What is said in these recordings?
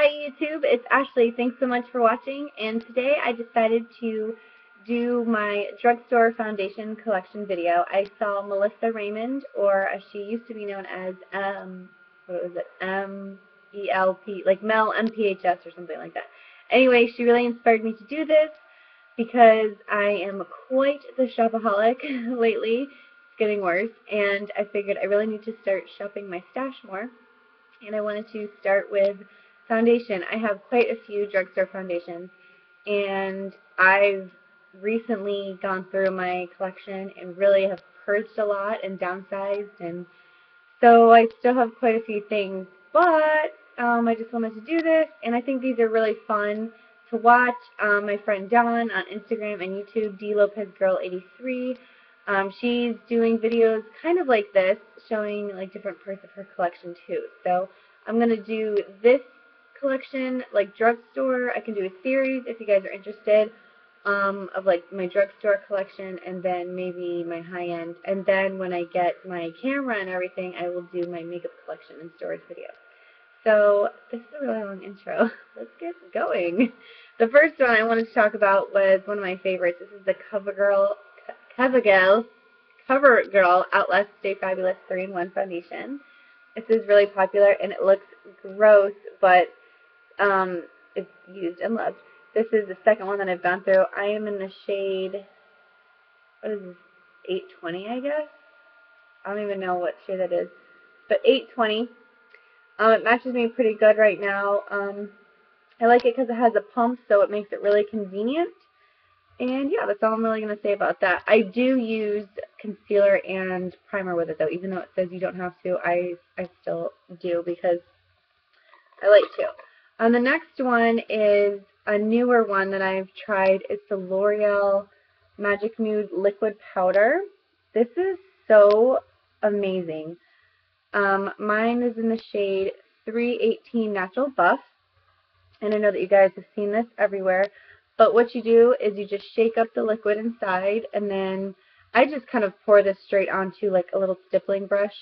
YouTube, it's Ashley. Thanks so much for watching, and today I decided to do my drugstore foundation collection video. I saw Melissa Raymond, or as she used to be known as what was it, M-E-L-P, like Mel MPHS or something like that. Anyway, she really inspired me to do this because I am quite the shopaholic lately. It's getting worse, and I figured I really need to start shopping my stash more. And I wanted to start with foundation. I have quite a few drugstore foundations, and I've recently gone through my collection and really have purged a lot and downsized, and so I still have quite a few things, but I just wanted to do this, and I think these are really fun to watch. My friend Dawn on Instagram and YouTube, DLopezGirl83, she's doing videos kind of like this, showing like different parts of her collection too. So I'm going to do this collection, like drugstore. I can do a series if you guys are interested, of like my drugstore collection, and then maybe my high-end. And then when I get my camera and everything, I will do my makeup collection and storage video. So this is a really long intro. Let's get going. The first one I wanted to talk about was one of my favorites. This is the CoverGirl Outlast Stay Fabulous 3-in-1 foundation. This is really popular and it looks gross, but it's used and loved. This is the second one that I've gone through. I am in the shade, what is this, 820, I guess? I don't even know what shade that is, but 820. It matches me pretty good right now. I like it because it has a pump, so it makes it really convenient. And yeah, that's all I'm really going to say about that. I do use concealer and primer with it, though. Even though it says you don't have to, I still do because I like to. The next one is a newer one that I've tried. It's the L'Oreal Magic Nude Liquid Powder. This is so amazing. Mine is in the shade 318 Natural Buff. And I know that you guys have seen this everywhere. But what you do is you just shake up the liquid inside, and then I just kind of pour this straight onto like a little stippling brush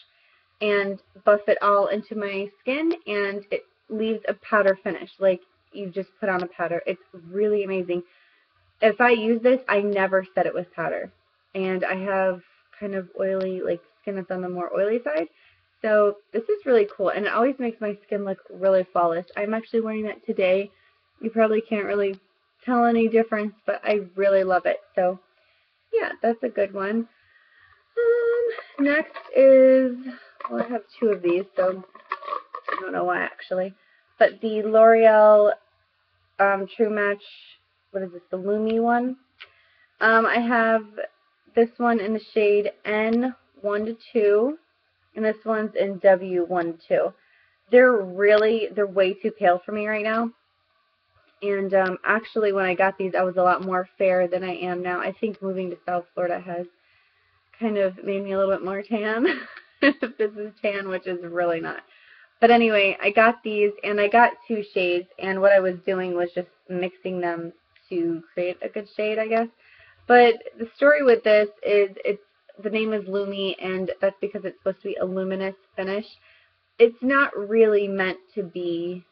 and buff it all into my skin, and it leaves a powder finish, like you just put on a powder. It's really amazing. If I use this, I never set it with powder. And I have kind of oily, like skin that's on the more oily side. So this is really cool, and it always makes my skin look really flawless. I'm actually wearing that today. You probably can't really tell any difference, but I really love it. So yeah, that's a good one. Next is, well, I have two of these, so I don't know why actually, but the L'Oreal True Match, what is this, the Lumi one? I have this one in the shade N1-2, and this one's in W1-2. They're way too pale for me right now. And actually, when I got these, I was a lot more fair than I am now. I think moving to South Florida has kind of made me a little bit more tan. If this is tan, which is really not. But anyway, I got these, and I got two shades, and what I was doing was just mixing them to create a good shade, I guess. But the story with this is the name is Lumi, and that's because it's supposed to be a luminous finish. It's not really meant to be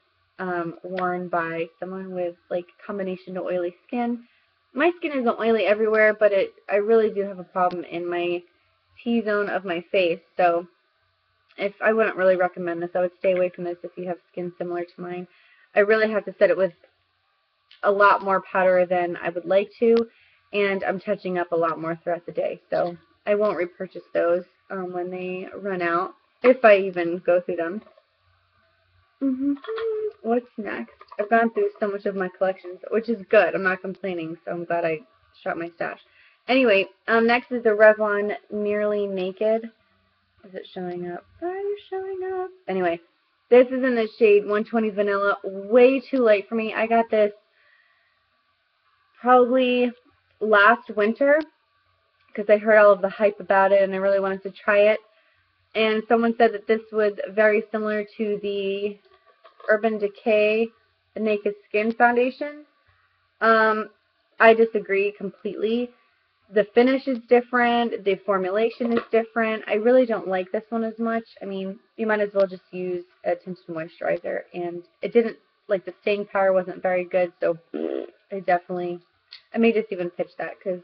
worn by someone with like combination to oily skin. My skin isn't oily everywhere, but I really do have a problem in my T-zone of my face, so I wouldn't really recommend this. I would stay away from this if you have skin similar to mine. I really have to set it with a lot more powder than I would like to, and I'm touching up a lot more throughout the day, so I won't repurchase those when they run out, if I even go through them. What's next? I've gone through so much of my collections, which is good. I'm not complaining, so I'm glad I shot my stash. Anyway, next is the Revlon Nearly Naked. Is it showing up? Are you showing up? Anyway, this is in the shade 120 Vanilla. Way too late for me. I got this probably last winter because I heard all of the hype about it and I really wanted to try it. And someone said that this was very similar to the Urban Decay the Naked Skin foundation. I disagree completely. The finish is different. The formulation is different. I really don't like this one as much. I mean, you might as well just use a tinted moisturizer. And it didn't like the staying power wasn't very good, so I may just even pitch that because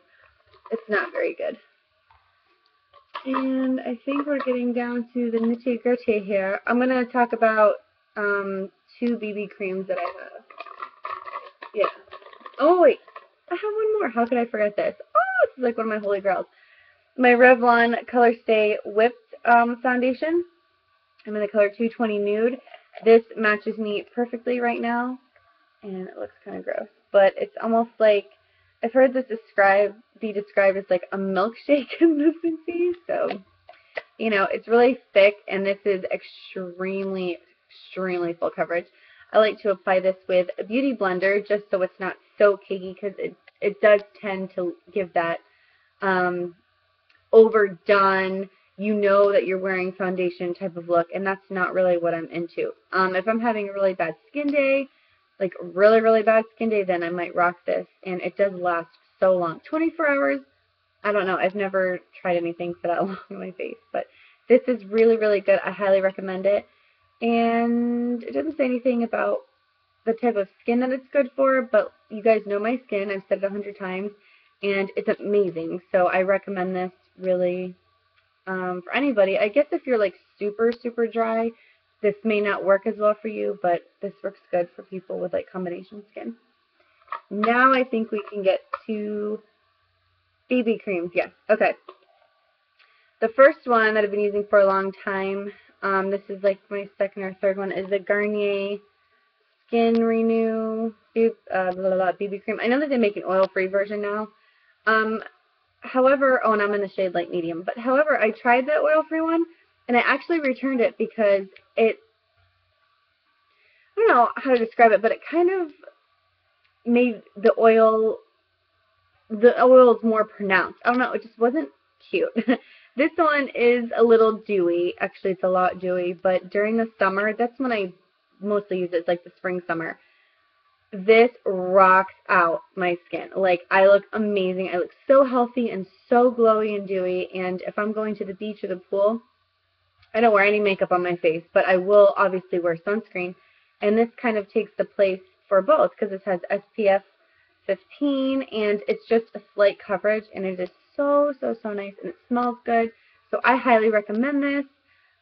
it's not very good. And I think we're getting down to the nitty-gritty here. I'm going to talk about 2 BB creams that I have. Yeah. Oh, wait. I have one more. How could I forget this? Oh, this is like one of my holy grails. My Revlon Color Stay Whipped foundation. I'm in the color 220 Nude. This matches me perfectly right now, and it looks kind of gross. But it's almost like, I've heard this be described as like a milkshake consistency. So, you know, it's really thick, and this is extremely, extremely full coverage. I like to apply this with a beauty blender just so it's not so cakey, because it does tend to give that overdone, you know that you're wearing foundation type of look, and that's not really what I'm into. If I'm having a really bad skin day, like really, really bad skin day, then I might rock this, and it does last so long. 24 hours, I don't know. I've never tried anything for that long on my face, but this is really, really good. I highly recommend it. And it doesn't say anything about the type of skin that it's good for, but you guys know my skin. I've said it 100 times, and it's amazing. So I recommend this really for anybody. I guess if you're like super, super dry, this may not work as well for you, but this works good for people with like combination skin. Now I think we can get to BB creams. Yes. Okay. The first one that I've been using for a long time, this is like my second or third one, is the Garnier Skin Renew BB cream. I know that they make an oil-free version now. However, oh, and I'm in the shade light medium, but however, I tried that oil-free one, and I actually returned it because I don't know how to describe it, but it kind of made the oils more pronounced. I don't know, it just wasn't cute. This one is a little dewy. Actually, it's a lot dewy, but during the summer, that's when I mostly use it. It's like the spring, summer. This rocks out my skin. Like, I look amazing. I look so healthy and so glowy and dewy. And if I'm going to the beach or the pool, I don't wear any makeup on my face, but I will obviously wear sunscreen. And this kind of takes the place for both because it has SPF 15 and it's just a slight coverage, and it is so, so, so nice, and it smells good. So I highly recommend this.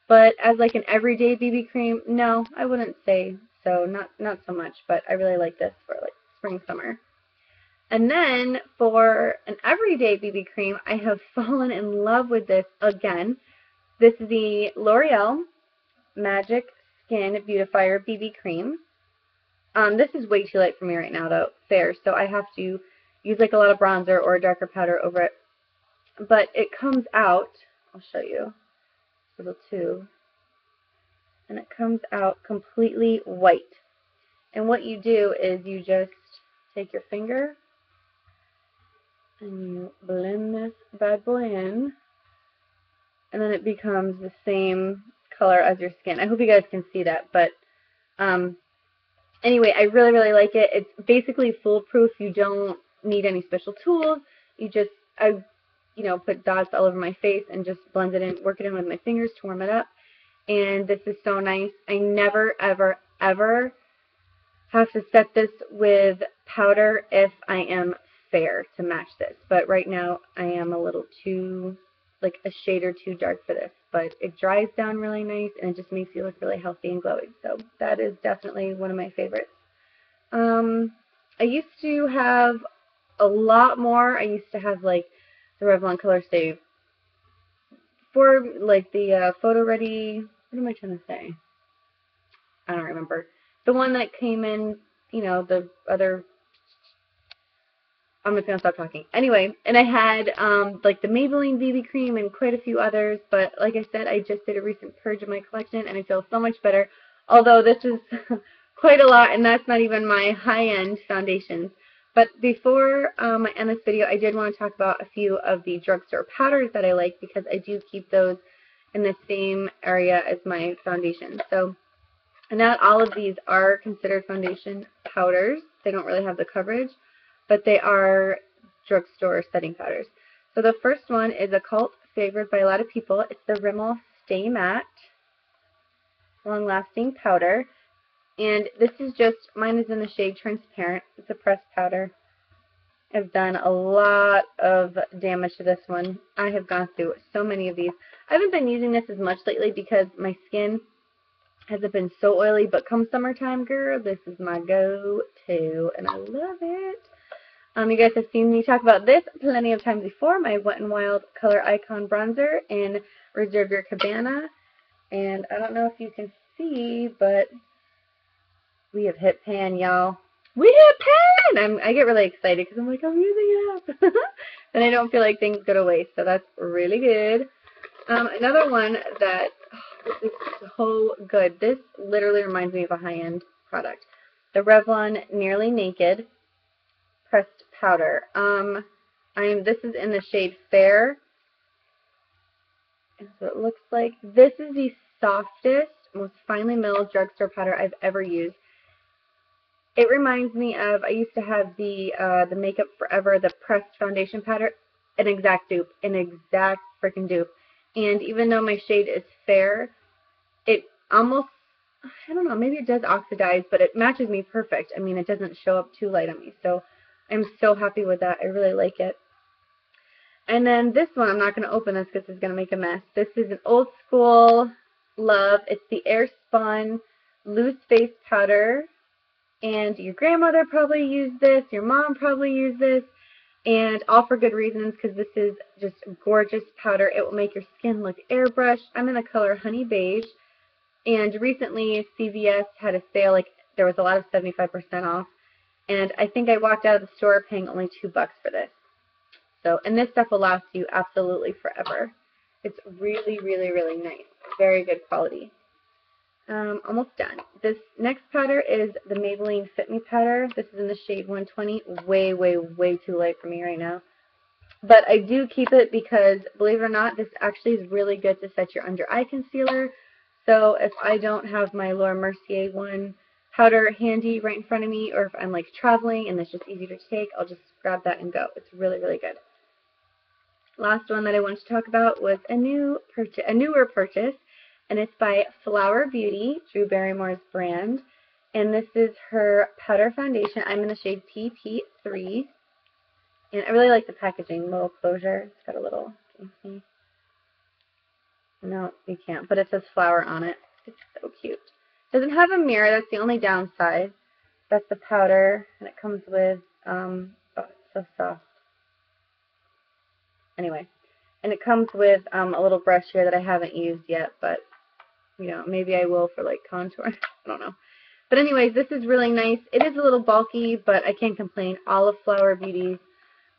But as like an everyday BB cream, no, I wouldn't say so. Not so much, but I really like this for like spring, summer. And then for an everyday BB cream, I have fallen in love with this again. This is the L'Oreal Magic Skin Beautifier BB cream. This is way too light for me right now, though, fair, so I have to use like a lot of bronzer or a darker powder over it. But it comes out, I'll show you, little tube, and it comes out completely white. And what you do is you just take your finger and you blend this bad boy in, and then it becomes the same color as your skin. I hope you guys can see that, but anyway, I really, really like it. It's basically foolproof. You don't need any special tools. I put dots all over my face and just blend it in, work it in with my fingers to warm it up. And this is so nice. I never, ever, ever have to set this with powder if I am fair to match this. But right now, I am a little too, like a shade or too dark for this. But it dries down really nice, and it just makes you look really healthy and glowy. So that is definitely one of my favorites. I used to have a lot more. I used to have like the Revlon Color Stay for like the Photo Ready. What am I trying to say? I don't remember. The one that came in, the other. I'm just going to stop talking. Anyway, and I had like the Maybelline BB cream and quite a few others, but like I said, I just did a recent purge of my collection, and I feel so much better. Although this is quite a lot, and that's not even my high-end foundations. But before I end this video, I did want to talk about a few of the drugstore powders that I like, because I do keep those in the same area as my foundation. So not all of these are considered foundation powders. They don't really have the coverage, but they are drugstore setting powders. So the first one is a cult favorite by a lot of people. It's the Rimmel Stay Matte Long Lasting Powder. And this is just, mine is in the shade Transparent. It's a pressed powder. I've done a lot of damage to this one. I have gone through so many of these. I haven't been using this as much lately because my skin hasn't been so oily, but come summertime, girl, this is my go-to, and I love it. You guys have seen me talk about this plenty of times before, my Wet n Wild Color Icon Bronzer in Reserve Your Cabana. And I don't know if you can see, but we have hit pan, y'all. We hit pan! I get really excited because I'm like, I'm using it up. And I don't feel like things go to waste, so that's really good. Another one that is so good. This literally reminds me of a high-end product. The Revlon Nearly Naked Pressed Powder. This is in the shade Fair. And so it looks like. This is the softest, most finely milled drugstore powder I've ever used. It reminds me of, I used to have the Makeup Forever, the pressed foundation powder, an exact dupe, an exact freaking dupe. And even though my shade is fair, it almost, I don't know, maybe it does oxidize, but it matches me perfect. I mean, it doesn't show up too light on me, so I'm so happy with that. I really like it. And then this one, I'm not going to open this because it's going to make a mess. This is an old school love. It's the Airspun Loose Face Powder. And your grandmother probably used this. Your mom probably used this. And all for good reasons, because this is just gorgeous powder. It will make your skin look airbrushed. I'm in the color Honey Beige. And recently, CVS had a sale. Like, there was a lot of 75% off. And I think I walked out of the store paying only $2 for this. So, and this stuff will last you absolutely forever. It's really, really, really nice. Very good quality. Almost done. This next powder is the Maybelline Fit Me powder. This is in the shade 120. Way, way, way too light for me right now. But I do keep it because, believe it or not, this actually is really good to set your under eye concealer. So if I don't have my Laura Mercier one powder handy right in front of me, or if I'm like traveling and it's just easy to take, I'll just grab that and go. It's really, really good. Last one that I wanted to talk about was a newer purchase. And it's by Flower Beauty, Drew Barrymore's brand. And this is her powder foundation. I'm in the shade PP3. And I really like the packaging, little closure. It's got a little, can you see? No, you can't, but it says flower on it. It's so cute. It doesn't have a mirror, that's the only downside. That's the powder, and it comes with, oh, it's so soft. Anyway, and it comes with a little brush here that I haven't used yet, but you know, maybe I will for like contour. I don't know. But anyways, this is really nice. It is a little bulky, but I can't complain. All of Flower Beauty's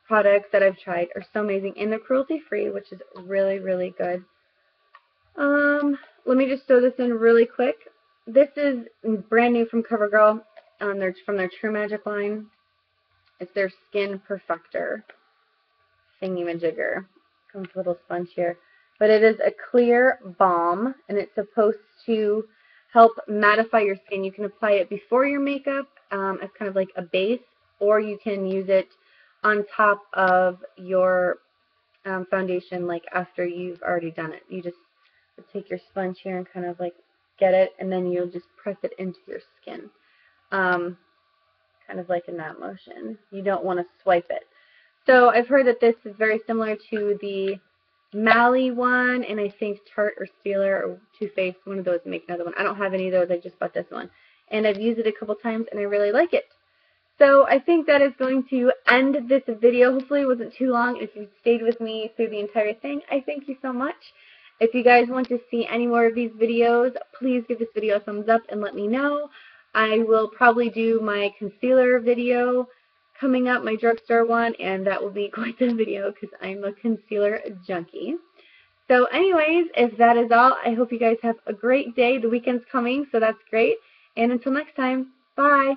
products that I've tried are so amazing. And they're cruelty-free, which is really, really good. Let me just throw this in really quick. This is brand new from CoverGirl. From their True Magic line. It's their Skin Perfector thingy-majigger. Comes with a little sponge here. But it is a clear balm, and it's supposed to help mattify your skin. You can apply it before your makeup as kind of like a base, or you can use it on top of your foundation, like after you've already done it. You just take your sponge here and kind of like get it, and then you'll just press it into your skin, kind of like in that motion. You don't want to swipe it. So I've heard that this is very similar to the Mally one, and I think Tarte or Steeler or Too Faced, one of those, make another one. I don't have any of those. I just bought this one. And I've used it a couple times, and I really like it. So I think that is going to end this video. Hopefully it wasn't too long. If you stayed with me through the entire thing, I thank you so much. If you guys want to see any more of these videos, please give this video a thumbs up and let me know. I will probably do my concealer video coming up, my drugstore one, and that will be quite the video because I'm a concealer junkie. So anyways, if that is all, I hope you guys have a great day. The weekend's coming, so that's great. And until next time, bye.